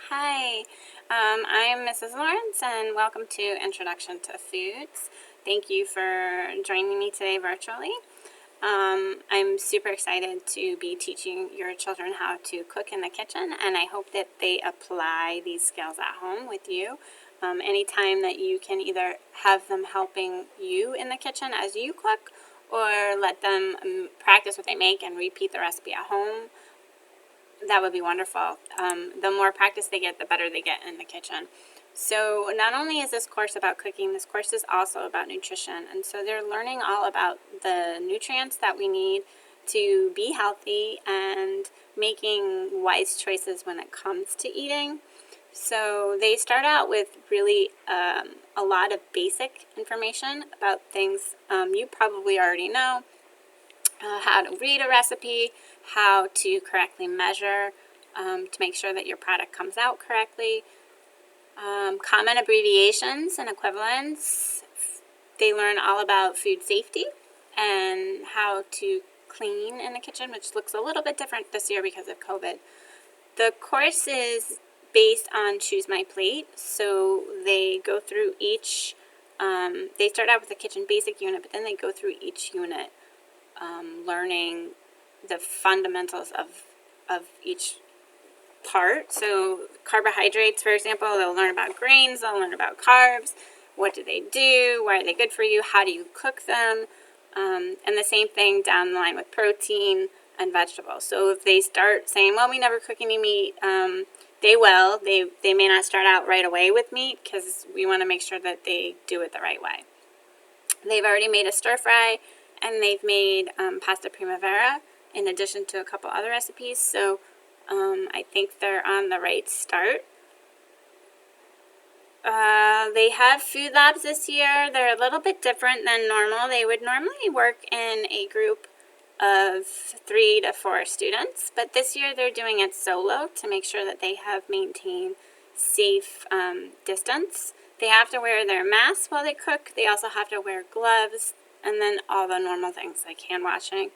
Hi, I'm Mrs. Lawrence, and welcome to Introduction to Foods. Thank you for joining me today virtually. I'm super excited to be teaching your children how to cook in the kitchen, and I hope that they apply these skills at home with you. Anytime that you can either have them helping you in the kitchen as you cook, or let them practice what they make and repeat the recipe at home, that would be wonderful. The more practice they get, the better they get in the kitchen. So not only is this course about cooking, this course is also about nutrition. And so they're learning all about the nutrients that we need to be healthy and making wise choices when it comes to eating. So they start out with really a lot of basic information about things you probably already know. How to read a recipe, how to correctly measure to make sure that your product comes out correctly, common abbreviations and equivalents. They learn all about food safety and how to clean in the kitchen, which looks a little bit different this year because of COVID. The course is based on Choose My Plate, so they go through each, they start out with the kitchen basic unit, but then they go through each unit learning the fundamentals of each part. So carbohydrates, for example, they'll learn about grains, they'll learn about carbs, what do they do, why are they good for you, how do you cook them, and the same thing down the line with protein and vegetables. So if they start saying, well, we never cook any meat, they may not start out right away with meat because we want to make sure that they do it the right way. They've already made a stir fry, and they've made pasta primavera in addition to a couple other recipes, so I think they're on the right start. They have food labs this year. They're a little bit different than normal. They would normally work in a group of 3 to 4 students, but this year they're doing it solo to make sure that they have maintained safe distance. They have to wear their masks while they cook. They also have to wear gloves, and then all the normal things like hand washing,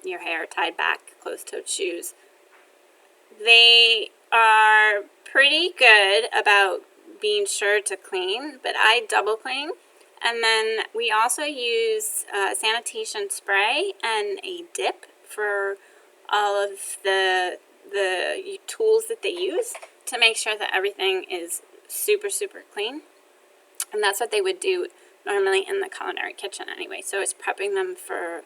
your hair tied back, closed-toed shoes. They are pretty good about being sure to clean, but I double clean. And then we also use sanitation spray and a dip for all of the tools that they use to make sure that everything is super, super clean. And that's what they would do normally in the culinary kitchen anyway. So it's prepping them for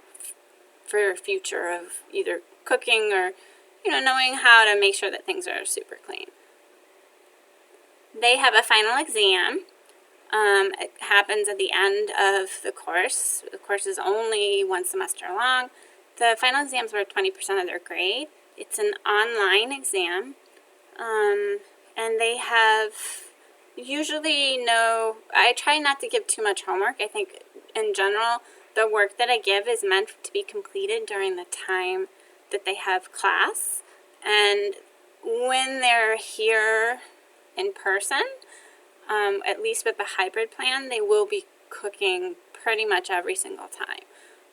future of either cooking or, knowing how to make sure that things are super clean. They have a final exam. It happens at the end of the course. The course is only 1 semester long. The final exams were 20% of their grade. It's an online exam. And they have usually I try not to give too much homework. I think in general, the work that I give is meant to be completed during the time that they have class. And when they're here in person, at least with the hybrid plan, they will be cooking pretty much every single time.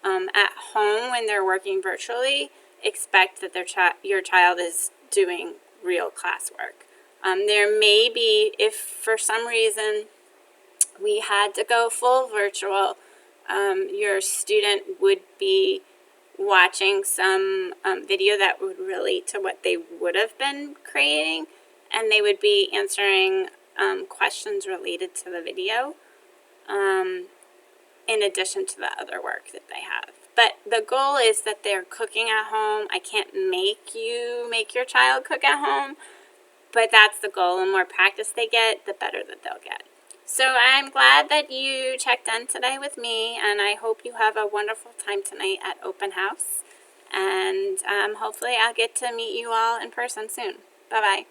At home, when they're working virtually, expect that your child is doing real classwork. There may be, if for some reason we had to go full virtual, your student would be watching some video that would relate to what they would have been creating, and they would be answering questions related to the video in addition to the other work that they have. But the goal is that they're cooking at home. I can't make you make your child cook at home, but that's the goal. The more practice they get, the better that they'll get. So I'm glad that you checked in today with me, and I hope you have a wonderful time tonight at Open House. And hopefully I'll get to meet you all in person soon. Bye-bye.